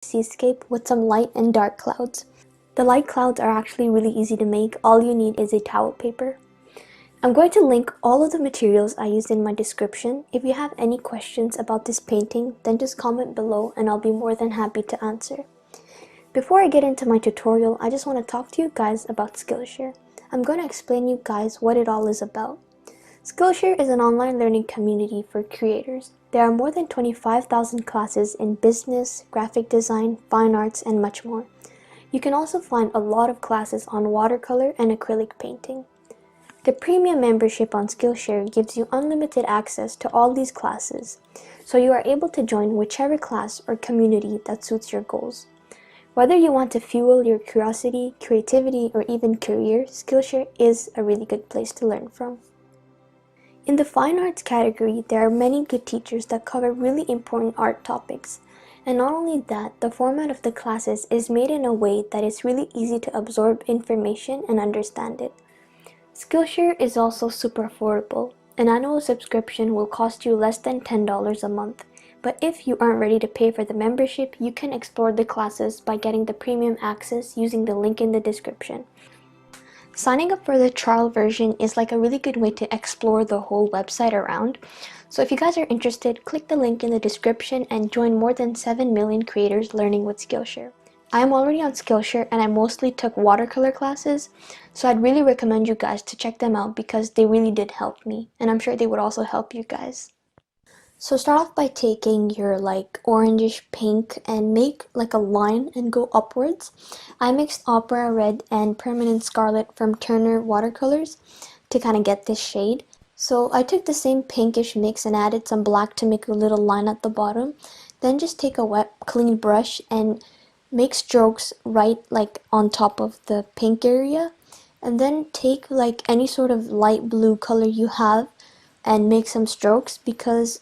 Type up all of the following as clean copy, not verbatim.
Seascape with some light and dark clouds. The light clouds are actually really easy to make. All you need is a towel paper. I'm going to link all of the materials I used in my description. If you have any questions about this painting, then just comment below and I'll be more than happy to answer. Before I get into my tutorial, I just want to talk to you guys about Skillshare. I'm going to explain you guys what it all is about. Skillshare is an online learning community for creators. There are more than 25,000 classes in business, graphic design, fine arts, and much more. You can also find a lot of classes on watercolor and acrylic painting. The premium membership on Skillshare gives you unlimited access to all these classes, so you are able to join whichever class or community that suits your goals. Whether you want to fuel your curiosity, creativity, or even career, Skillshare is a really good place to learn from. In the fine arts category, there are many good teachers that cover really important art topics. And not only that, the format of the classes is made in a way that is really easy to absorb information and understand it. Skillshare is also super affordable. An annual subscription will cost you less than $10 a month. But if you aren't ready to pay for the membership, you can explore the classes by getting the premium access using the link in the description. Signing up for the trial version is like a really good way to explore the whole website around. So if you guys are interested, click the link in the description and join more than 7 million creators learning with Skillshare. I am already on Skillshare and I mostly took watercolor classes, so I'd really recommend you guys to check them out because they really did help me, and I'm sure they would also help you guys. So start off by taking your orangish pink and make like a line and go upwards. I mixed Opera Red and Permanent Scarlet from Turner Watercolors to kind of get this shade. So I took the same pinkish mix and added some black to make a little line at the bottom. Then just take a wet clean brush and make strokes right on top of the pink area. And then take any sort of light blue color you have and make some strokes, because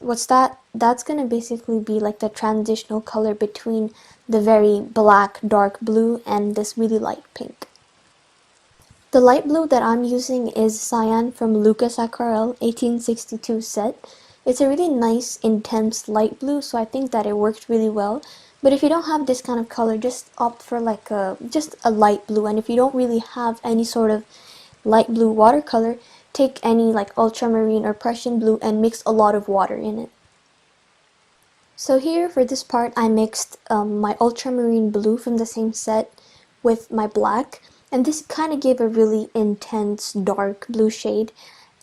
that's gonna basically be like the transitional color between the very black dark blue and this really light pink. The light blue that I'm using is Cyan from LUKAS Aquarell 1862 set. It's a really nice intense light blue, so I think that it worked really well. But if you don't have this kind of color, just opt for just a light blue. And if you don't really have any sort of light blue watercolor, take any ultramarine or Prussian blue and mix a lot of water in it. So here for this part I mixed my ultramarine blue from the same set with my black, and this kind of gave a really intense dark blue shade.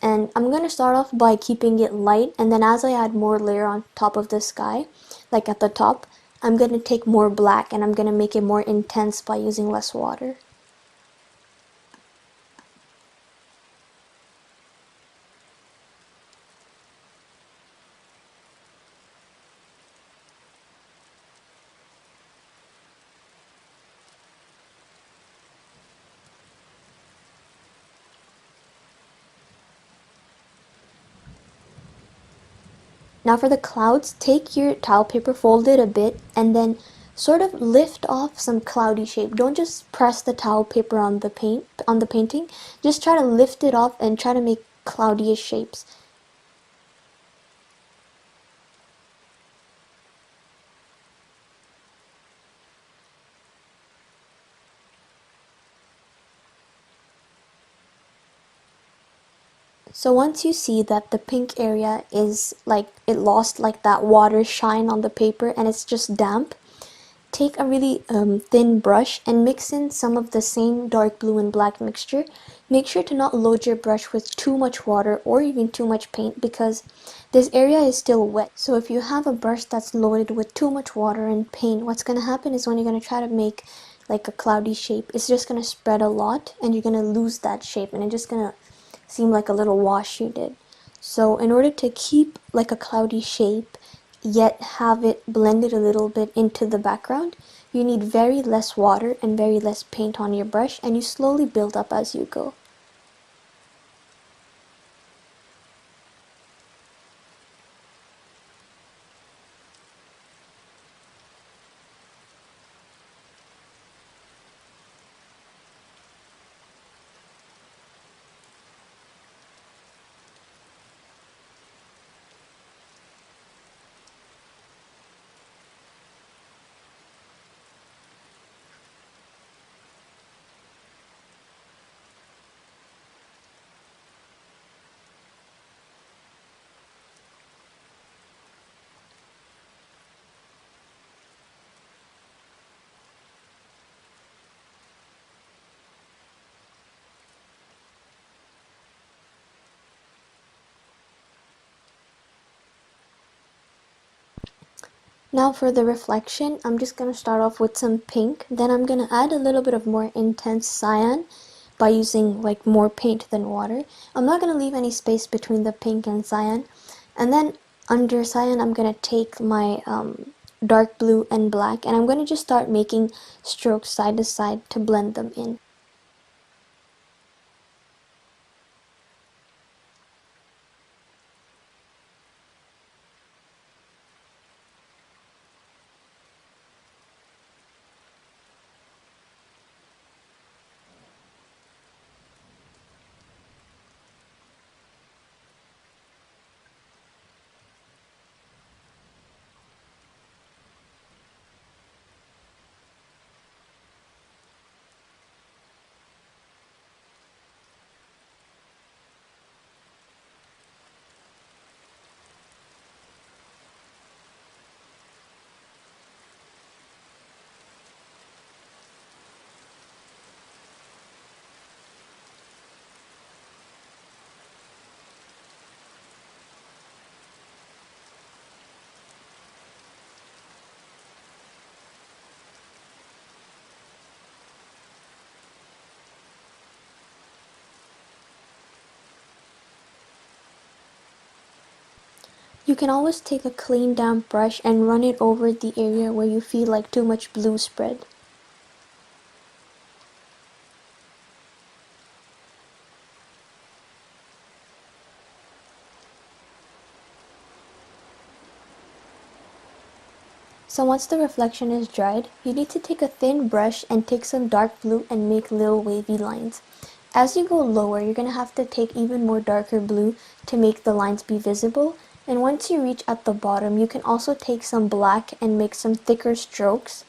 And I'm going to start off by keeping it light, and then as I add more layer on top of the sky, like at the top, I'm going to take more black and I'm going to make it more intense by using less water. Now for the clouds, take your towel paper, fold it a bit, and then sort of lift off some cloudy shape. Don't just press the towel paper on the painting. Just try to lift it off and try to make cloudyish shapes. So once you see that the pink area is it lost that water shine on the paper and it's just damp, take a really thin brush and mix in some of the same dark blue and black mixture. Make sure to not load your brush with too much water or even too much paint, because this area is still wet. So if you have a brush that's loaded with too much water and paint, what's going to happen is when you're going to try to make a cloudy shape, it's just going to spread a lot and you're going to lose that shape and it's just going to seem like a little wash you did. So in order to keep a cloudy shape yet have it blended a little bit into the background, you need very less water and very less paint on your brush, and you slowly build up as you go. Now for the reflection, I'm just going to start off with some pink, then I'm going to add a little bit of more intense cyan by using like more paint than water. I'm not going to leave any space between the pink and cyan. And then under cyan, I'm going to take my dark blue and black, and I'm going to just start making strokes side to side to blend them in. You can always take a clean damp brush and run it over the area where you feel like too much blue spread. So once the reflection is dried, you need to take a thin brush and take some dark blue and make little wavy lines. As you go lower, you're going to have to take even more darker blue to make the lines be visible. And once you reach at the bottom, you can also take some black and make some thicker strokes.